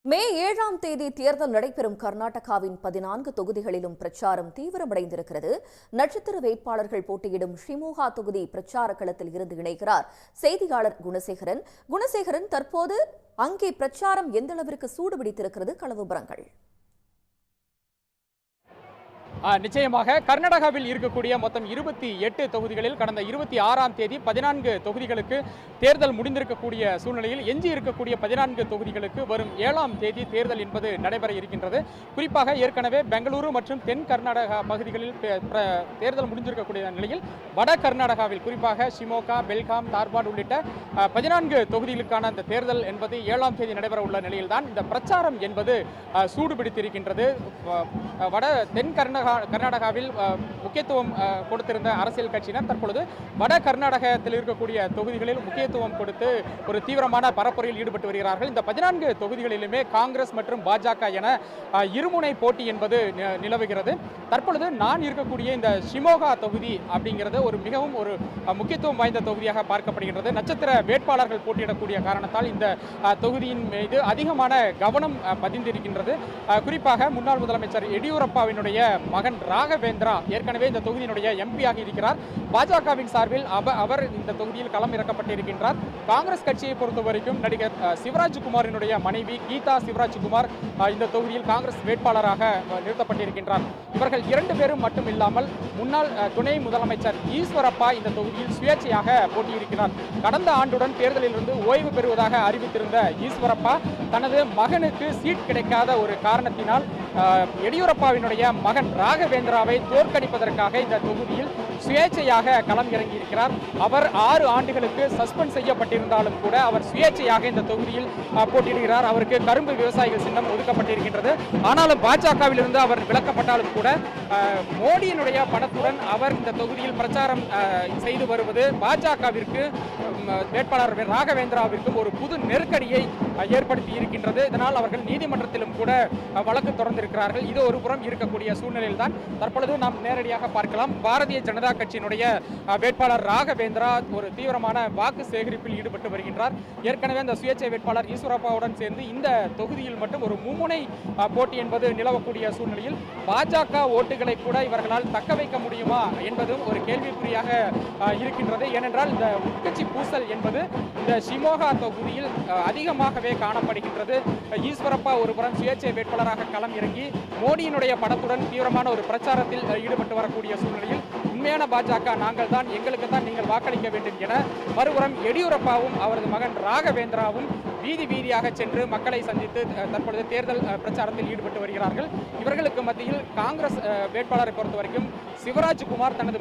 மே 7ஆம் தேதி தேர்தல் நடைபெறும் கர்நாடகாவின் 14 தொகுதிகளிலும் பிரச்சாரம் தீவிரமடைந்திருக்கிறது. நட்சத்திர வேட்பாளர்கள் போட்டியிடும் ஷிமோகா தொகுதி பிரச்சார களத்தில் இருந்து இணைகிறார் செய்தியாளர் குணசேகரன். குணசேகரன், தற்போது அங்கே பிரச்சாரம் எந்த அளவிற்கு சூடுபிடித்திருக்கிறது? கள விபரங்கள். நிச்சயமாக கர்நாடகாவில் இருக்கக்கூடிய மொத்தம் 28 தொகுதிகளில் கடந்த 26ஆம் தேதி 14 தொகுதிகளுக்கு தேர்தல் முடிந்திருக்கக்கூடிய சூழ்நிலையில் எஞ்சி இருக்கக்கூடிய 14 தொகுதிகளுக்கு வரும் 7ஆம் தேதி தேர்தல் என்பது நடைபெற இருக்கின்றது. குறிப்பாக ஏற்கனவே பெங்களூரு மற்றும் தென் கர்நாடகா பகுதிகளில் தேர்தல் முடிந்திருக்கக்கூடிய நிலையில் வட கர்நாடகாவில் குறிப்பாக ஷிமோகா, பெல்காம், தார்வாட் உள்ளிட்ட 14 தொகுதிகளுக்கான அந்த தேர்தல் என்பது 7ஆம் தேதி நடைபெற உள்ள நிலையில்தான் இந்த பிரச்சாரம் என்பது சூடுபிடித்திருக்கின்றது. வட தென் கர்நாடகாவில் முக்கியத்துவம் கொடுத்திருந்த அரசியல் கட்சியினர் தற்பொழுது வட கர்நாடகத்தில் இருக்கக்கூடிய தொகுதிகளில் முக்கியத்துவம் கொடுத்து ஒரு தீவிரமான பரப்புரையில் ஈடுபட்டு வருகிறார்கள். இந்த 14 தொகுதிகளிலுமே காங்கிரஸ் மற்றும் பாஜக என இருமுனை போட்டி என்பது நிலவுகிறது. தற்பொழுது நான் இருக்கக்கூடிய இந்த ஷிமோகா தொகுதி அப்படிங்கிறது மிகவும் ஒரு முக்கியத்துவம் வாய்ந்த தொகுதியாக பார்க்கப்படுகின்றது. நட்சத்திர வேட்பாளர்கள் போட்டியிடக்கூடிய காரணத்தால் இந்த தொகுதியின் மீது அதிகமான கவனம் பதிந்திருக்கின்றது. குறிப்பாக முன்னாள் முதலமைச்சர் எடியூரப்பாவினுடைய மகன் ராகவேந்திரா ஏற்கனவே இந்த தொகுதியினுடைய எம்பியாக இருக்கிறார். பாஜகவின் சார்பில் அவர் இந்த தொகுதியில் களம் இறக்கப்பட்டிருக்கின்றார். காங்கிரஸ் கட்சியை பொறுத்தவரைக்கும் நடிகர் சிவராஜ்குமாரினுடைய மனைவி கீதா சிவராஜ்குமார் இந்த தொகுதியில் காங்கிரஸ் வேட்பாளராக நிறுத்தப்பட்டிருக்கின்றார். இவர்கள் 2 பேரும் மட்டும் இல்லாமல் முன்னாள் துணை முதலமைச்சர் ஈஸ்வரப்பா இந்த தொகுதியில் சுயேட்சையாக போட்டியிருக்கிறார். கடந்த ஆண்டுடன் தேர்தலில் இருந்து ஓய்வு பெறுவதாக அறிவித்திருந்த ஈஸ்வரப்பா தனது மகனுக்கு சீட் கிடைக்காத ஒரு காரணத்தினால் எடியூரப்பாவினுடைய மகன் ராகவேந்திராவை தோற்கடிப்பதற்காக இந்த தொகுதியில் சுயேட்சையாக களம் இறங்கியிருக்கிறார். அவர் 6 ஆண்டுகளுக்கு சஸ்பெண்ட் செய்யப்பட்டிருந்தாலும் கூட அவர் சுயேட்சையாக இந்த தொகுதியில் போட்டியிடுகிறார். அவருக்கு கரும்பு விவசாயிகள் சின்னம் ஒதுக்கப்பட்டிருக்கின்றது. ஆனாலும் பாஜகவில் இருந்து அவர் விலக்கப்பட்டாலும் கூட மோடியினுடைய பணத்துடன் அவர் இந்த தொகுதியில் பிரச்சாரம் செய்து வருவது பாஜகவிற்கு வேட்பாளர் ராகவேந்திராவிற்கும் ஒரு புது நெருக்கடியை ஏற்படுத்தி இருக்கின்றது. இதனால் அவர்கள் நீதிமன்றத்திலும் கூட வழக்கு தொடர்ந்திருக்கிறார்கள். இது ஒரு புறம் இருக்கக்கூடிய சூழ்நிலையில் தான் தற்பொழுது நாம் நேரடியாக பார்க்கலாம். பாரதிய ஜனதா கட்சியினுடைய வேட்பாளர் ராகவேந்திரா ஒரு தீவிரமான வாக்கு சேகரிப்பில் ஈடுபட்டு வருகின்றார். ஏற்கனவே அந்த சுயேட்சை வேட்பாளர் ஈஸ்வரப்பாவுடன் சேர்ந்து இந்த தொகுதியில் மட்டும் ஒரு மும்முனை போட்டி என்பது நிலவக்கூடிய சூழ்நிலையில் பாஜக ஓட்டுகளை கூட இவர்களால் தக்க வைக்க முடியுமா என்பதும் ஒரு கேள்விக்குறியாக இருக்கின்றது. ஏனென்றால் இந்த உட்கட்சி பூசல் என்பது இந்த ஷிமோகா தொகுதியில் அதிகமாகவே காணப்படுகின்றது. ஈஸ்வரப்பா ஒருபுறம் சுயேட்சை வேட்பாளராக களம் இறங்கி மோடியினுடைய படத்துடன் தீவிரமான ஒரு பிரச்சாரத்தில் ஈடுபட்டு வரக்கூடிய சூழ்நிலையில் உண்மையான பாஜக நாங்கள் தான், எங்களுக்கு தான் நீங்கள் வாக்களிக்க வேண்டும் என மறுபுறம் எடியூரப்பாவும் அவரது மகன் ராகவேந்திராவும் வீதி வீதியாக சென்று மக்களை சந்தித்து தற்பொழுது தேர்தல் பிரச்சாரத்தில் ஈடுபட்டு வருகிறார்கள். இவர்களுக்கு மத்தியில் காங்கிரஸ் வேட்பாளரை பொறுத்தவரைக்கும் சிவராஜ்குமார் தனது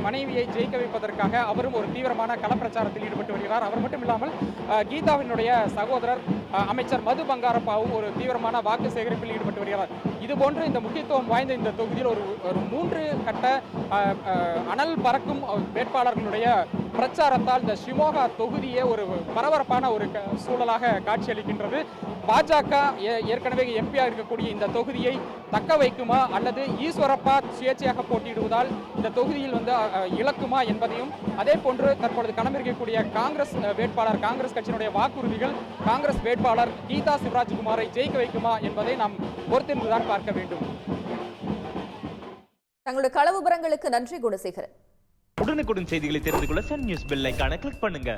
மனைவியை ஜெயிக்க வைப்பதற்காக அவரும் ஒரு தீவிரமான களப்பிரச்சாரத்தில் ஈடுபட்டு வருகிறார். அவர் மட்டும் இல்லாமல் கீதாவினுடைய சகோதரர் அமைச்சர் மது பங்காரப்பாவும் ஒரு தீவிரமான வாக்கு சேகரிப்பில் ஈடுபட்டு வருகிறார். இதுபோன்று இந்த முக்கியத்துவம் வாய்ந்த இந்த தொகுதியில் ஒரு 3 கட்ட அனல் பறக்கும் வேட்பாளர்களுடைய பிரச்சாரத்தால் இந்த ஷிமோகா தொகுதியே ஒரு பரபரப்பான ஒரு சூழலாக காட்சியளிக்கின்றது. பாஜக ஏற்கனவே எம்பியாக இருக்கக்கூடிய இந்த தொகுதியை தக்க வைக்குமா அல்லது ஈஸ்வரப்பா சுயேட்சையாக போட்டியிடுவதால் இந்த தொகுதியில் இழக்குமா என்பதையும், அதே போன்று தற்பொழுது களமிறக்கக்கூடிய காங்கிரஸ் வேட்பாளர், காங்கிரஸ் கட்சியினுடைய வாக்குறுதிகள் காங்கிரஸ் வேட்பாளர் கீதா சிவராஜ்குமாரை ஜெயிக்க வைக்குமா என்பதை நாம் பொறுத்திருந்துதான் பார்க்க வேண்டும். தங்களுடைய கள விபரங்களுக்கு நன்றி குணசேகரன். உடனுக்குடன் செய்திகளை தெரிந்து கொள்ள சன் நியூஸ் பெல் ஐகானை கிளிக் பண்ணுங்க.